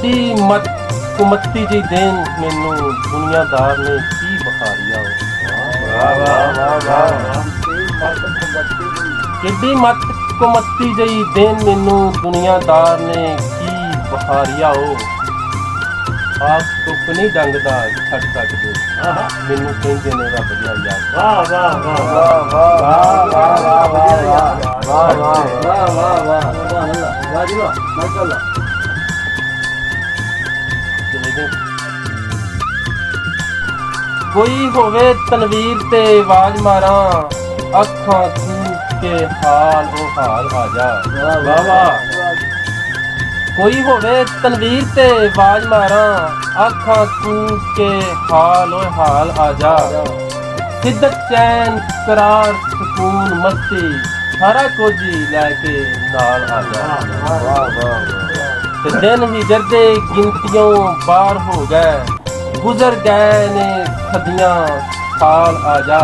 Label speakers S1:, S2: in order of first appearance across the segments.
S1: ਕਿੱਡੀ ਮਤ ਕੁਮੱਤੀ ਜੀ ਦੇਨ ਮੈਨੂੰ ਦੁਨੀਆਦਾਰ ਨੇ ਕੀ ਬਖਾਰੀਆ।
S2: ਵਾਹ ਵਾਹ ਵਾਹ ਵਾਹ।
S1: ਕਿੱਡੀ ਮਤ ਕੁਮੱਤੀ ਜਈ ਦੇਨ ਮੈਨੂੰ ਦੁਨੀਆਦਾਰ ਨੇ ਕੀ ਬਖਾਰੀਆ। ਆਪ ਤੁਕ ਨਹੀਂ ਡੰਗਦਾ ਛੱਡ ਸਕਦੇ ਮੈਨੂੰ ਕਹਿੰਦੇ ਨੇ ਰੱਬ ਦਿਆ ਯਾਰ।
S2: ਵਾਹ ਵਾਹ ਵਾਹ ਵਾਹ ਵਾਹ ਵਾਹ ਵਾਹ ਵਾਹ ਵਾਹ ਵਾਹ ਵਾਹ ਵਾਹ ਜੀ ਵਾਹ ਮਾਸ਼ਾਅੱਲਾ।
S1: ਕੋਈ ਹੋਵੇ ਤਨਵੀਰ ਤੇ ਆਵਾਜ਼ ਮਾਰਾਂ ਅੱਖਾਂ ਖੂਹ ਕੇ ਹਾਲ ਉਹ ਹਾਲ ਆ ਜਾ।
S2: ਵਾਹ ਵਾਹ।
S1: ਕੋਈ ਹੋਵੇ ਤਨਵੀਰ ਤੇ ਆਵਾਜ਼ ਮਾਰਾਂ ਅੱਖਾਂ ਖੂਹ ਕੇ ਹਾਲ ਉਹ ਹਾਲ ਆ ਜਾ। ਸਿੱਦਤ ਚੈਨ ਕਰਾਰ ਸਕੂਨ ਮਸਤੀ ਸਾਰਾ ਕੁਝ ਹੀ ਲੈ ਕੇ ਨਾਲ ਆ ਜਾ।
S2: ਵਾਹ ਵਾਹ।
S1: ਤੇ ਦਿਨ ਹੀ ਜਰਦੇ ਗਿਣਤੀਆਂ ਬਾਹਰ ਹੋ ਗਏ ਗੁਜ਼ਰ ਗਏ ਨੇ ਸਦੀਆਂ ਸਾਲ ਆ ਜਾ।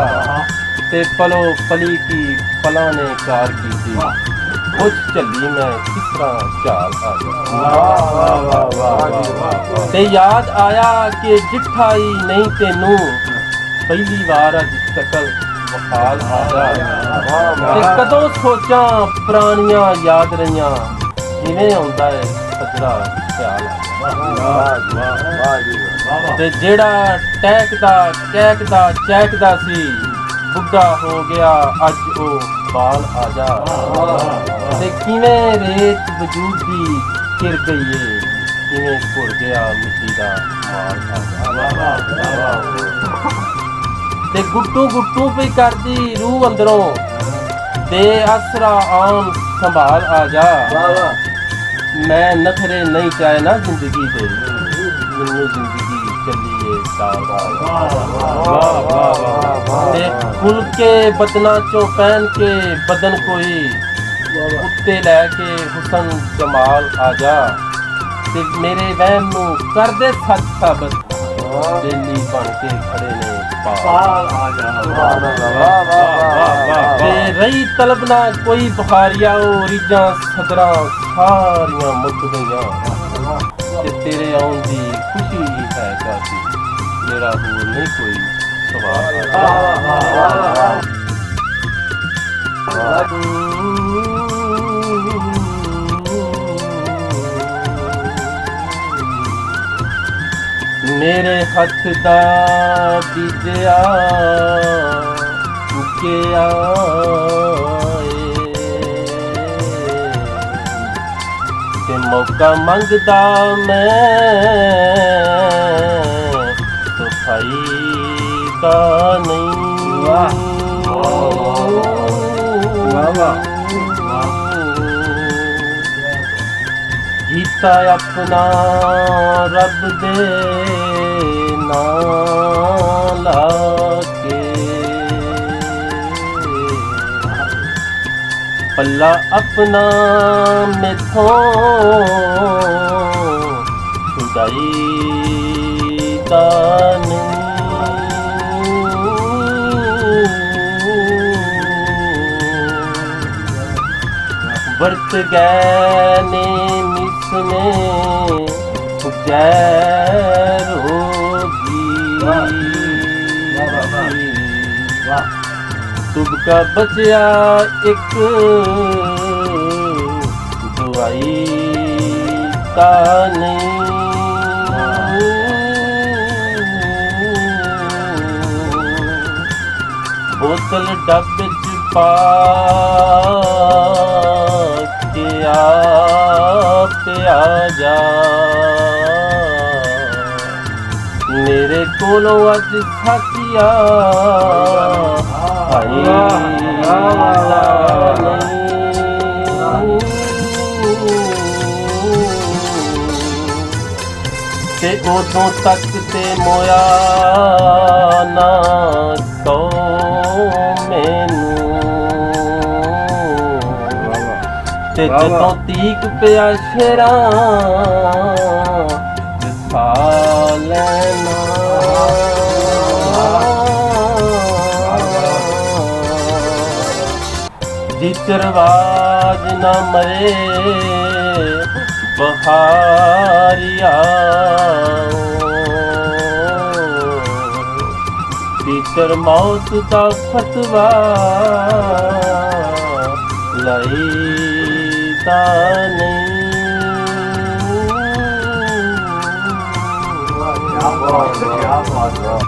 S1: ਤੇ ਪਲੋ ਪਲੀ ਕੀ ਪਲਾਂ ਨੇ ਕਾਰ ਕੀਤੀ ਕੁਝ ਝੱਲੀ ਮੈਂ ਕਿਸ ਤਰ੍ਹਾਂ ਝਾਲ ਆ ਜਾ।
S2: ਵਾਹ ਵਾਹ ਵਾਹ ਵਾਹ।
S1: ਤੇ ਯਾਦ ਆਇਆ ਕਿ ਜਿੱਠਾਈ ਨਹੀਂ ਤੈਨੂੰ ਪਹਿਲੀ ਵਾਰ ਅੱਜ ਸ਼ਕਲ ਵਖਾਲ ਆ ਜਾ। ਤੇ ਕਦੋਂ ਸੋਚਾਂ ਪੁਰਾਣੀਆਂ ਯਾਦ ਰਹੀਆਂ ਜਿਵੇਂ ਆਉਂਦਾ ਹੈ ਸਜਰਾ ਖਿਆਲ ਆ ਜਾ। ਤੇ ਜਿਹੜਾ ਟਹਿਕਦਾ ਕਹਿਕਦਾ ਚਹਿਕਦਾ ਸੀ ਬੁੱਢਾ ਹੋ ਗਿਆ ਅੱਜ ਉਹ ਬਾਲ ਆ ਜਾ। ਤੇ ਕਿਵੇਂ ਰੇਤ ਵਜੂਦ ਦੀ ਘਿਰ ਗਈ ਏ ਕਿਵੇਂ ਘੁਰ ਗਿਆ ਮਿੱਟੀ ਦਾ ਮਾਲ ਆ ਜਾ। ਤੇ ਗੁੱਟੂ ਗੁੱਟੂ ਪਈ ਕਰਦੀ ਰੂਹ ਅੰਦਰੋਂ ਤੇ ਆਸਰਾ ਆਮ ਸੰਭਾਲ ਆ ਜਾ। ਮੈਂ ਨਖਰੇ ਨਹੀਂ ਚਾਹੇ ਨਾ ਜ਼ਿੰਦਗੀ ਦੇ ਮੈਨੂੰ ਜ਼ਿੰਦਗੀ ਚੱਲੀਏ ਤੇ ਖੁੱਲ ਕੇ ਬਦਨਾ ਚੋਂ ਪਹਿਨ ਕੇ ਬਦਨ ਕੋਈ ਉੱਤੇ ਲੈ ਕੇ ਹੁਸਨ ਜਮਾਲ ਆ ਜਾ। ਤੇ ਮੇਰੇ ਵਹਿਮ ਨੂੰ ਕਰਦੇ ਸੱਚ ਸਾਬਤ ਦਿੱਲੀ ਬਣ ਕੇ ਖੜੇ ਨੇ ਪਾਲ ਆ ਜਾ। ਤੇ ਰਹੀ ਤਲਬ ਨਾ ਕੋਈ ਬੁਖਾਰੀਆ ਉਹ ਰੀਜਾਂ ਸਦਰਾਂ ਸਾਰੀਆਂ ਮੁੱਕ ਗਈਆਂ। ਤੇ ਤੇਰੇ ਆਉਣ ਦੀ ਖੁਸ਼ੀ ਹੈ ਕਾਫੀ ਮੇਰਾ ਹੋਰ ਨਹੀਂ ਕੋਈ ਸਵਾਲ। ਮੇਰੇ ਹੱਥ ਦਾ ਬੀਜਿਆ ਉੱਗਿਆ ਤੇ ਮੌਕਾ ਮੰਗਦਾ ਮੈਂ ਸਫਾਈ ਦਾ ਨਹੀਂ। ਜੀਤਾ ਆਪਣਾ ਰੱਬ ਦੇ ਨਾਂ ਲਾ ਕੇ ਪੱਲਾ ਆਪਣਾ ਮੈਥੋਂ ਛੁਡਾਈ ਦਾ ਨਹੀਂ। ਵਰਤ ਗਏ ਨੇ ਮਿਸਨੇ ਜੈ ਰੋਗੀ ਤੁਬਕਾ ਬਚਿਆ ਇੱਕ ਦਵਾਈ ਤਾਂ ਨਹੀਂ। ਬੋਤਲ ਡੱਬੇ ਚ ਪਾ ਕੇ ਆ ਜਾ ਮੇਰੇ ਕੋਲੋਂ ਅੱਜ ਸਾਥੀਆ ਹਾਈ ਤੇ ਉਦੋਂ ਤੱਕ ਤੇ ਮੋਇਆ ਨਾ ਕੋ ਮੈਨੂੰ ਤੇ ਜਦੋਂ ਤੀਕ ਪਿਆ ਸ਼ੇਰਾਂ ਵਿਸਾ ਲੈਣਾ। ਜਿਸ ਰਵਾਜ ਨਾ ਮਰੇ ਬਹਾਰੀਆ ਪਰ ਮੌਤ ਦਾ ਫਤਵਾ ਲਈ ਤਾਂ ਨਹੀਂ।
S2: क्या बात है।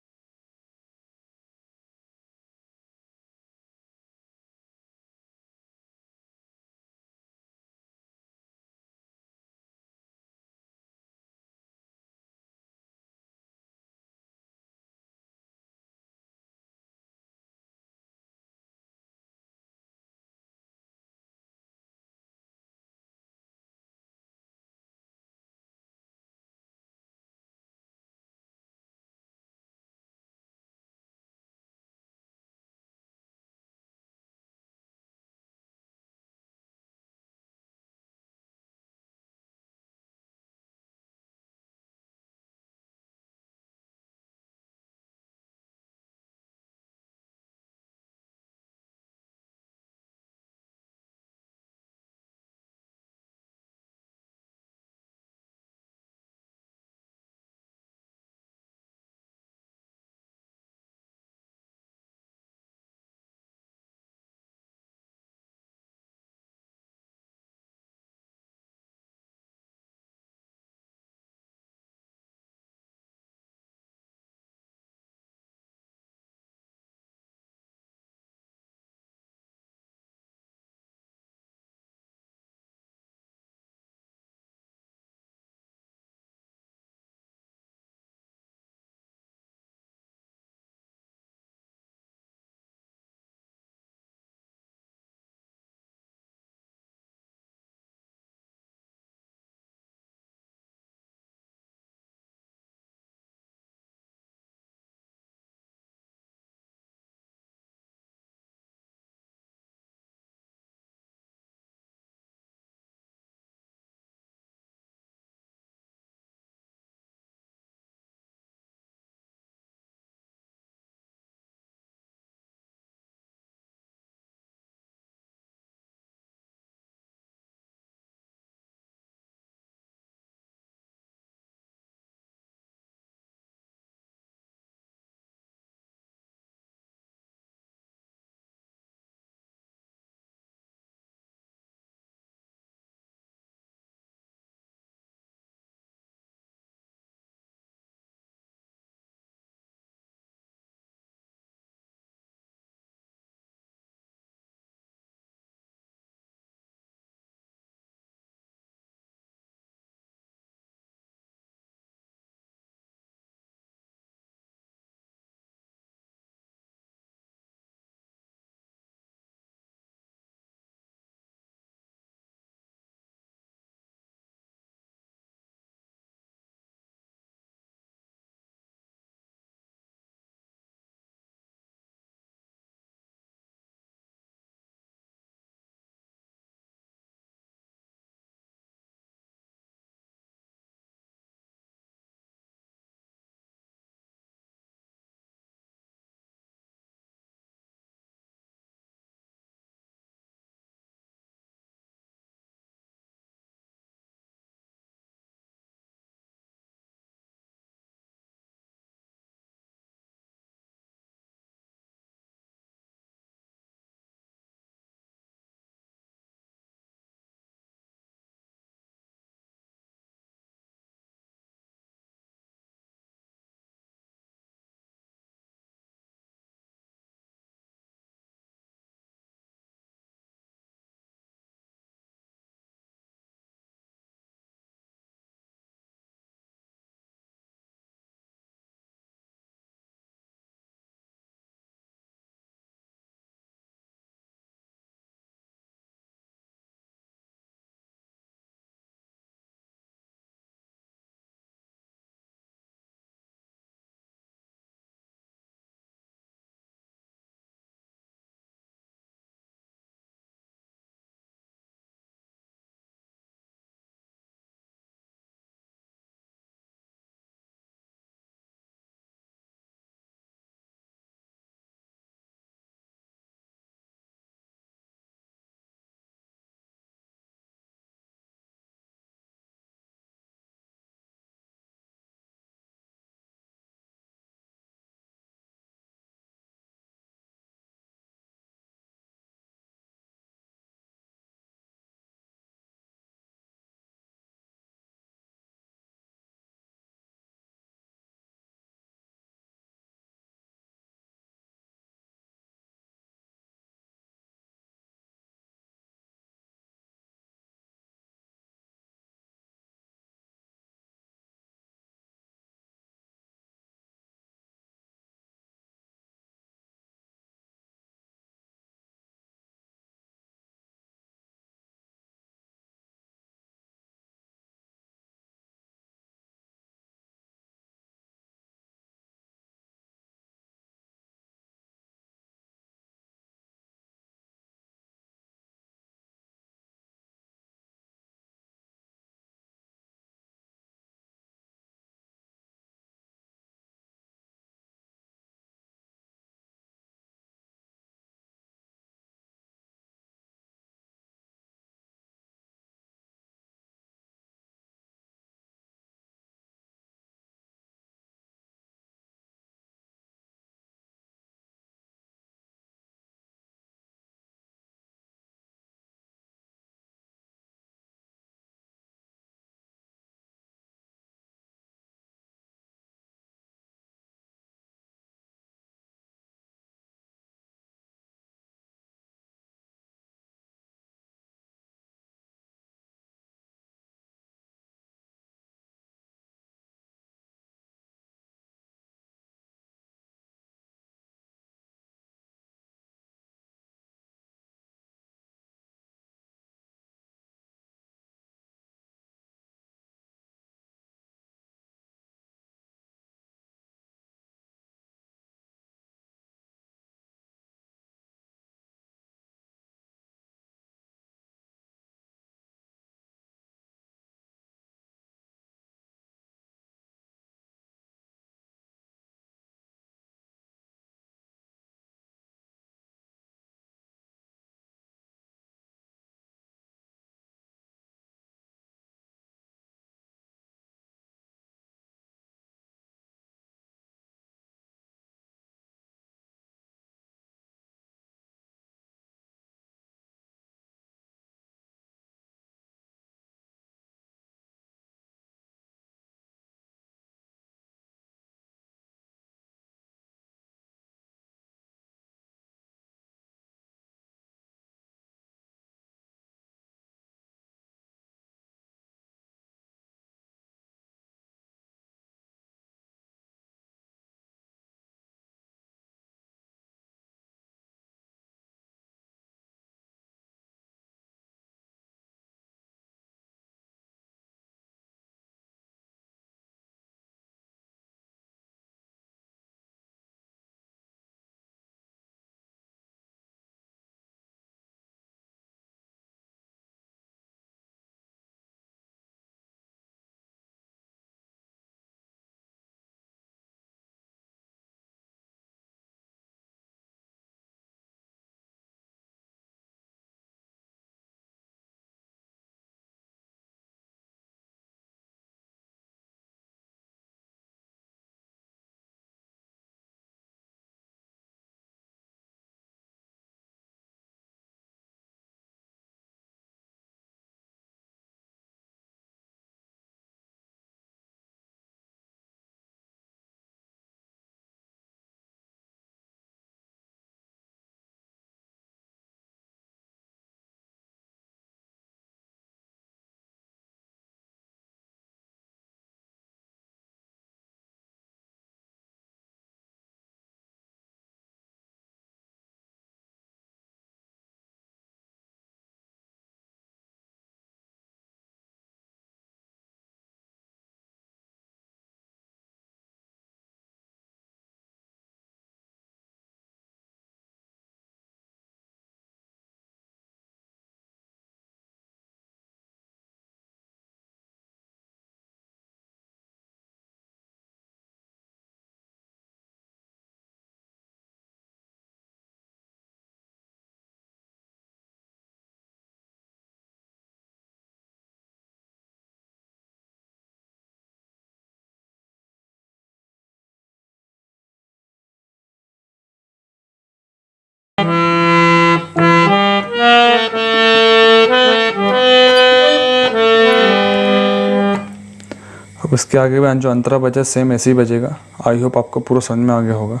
S3: उसके आगे भी जो अंतरा बजा सेम ऐसे ही बजेगा। आई होप आपको पूरा समझ में आ गया होगा।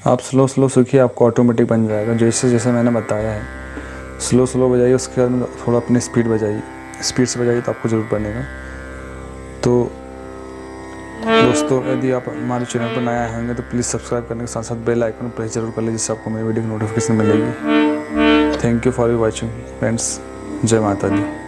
S3: आप स्लो स्लो सीखिए, आपको ऑटोमेटिक बन जाएगा जैसे जैसे मैंने बताया है। स्लो स्लो बजाइए, उसके बाद में थोड़ा अपनी स्पीड बजाइए, स्पीड से बजाइए तो आपको ज़रूर बनेगा। तो दोस्तों यदि आप हमारे चैनल पर नए आए होंगे तो प्लीज़ सब्सक्राइब करने के साथ साथ बेल आइकन प्रेस जरूर कर लीजिए, जिससे आपको मेरी वीडियो की नोटिफिकेशन मिलेगी। Thank you for watching friends. जय माता दी।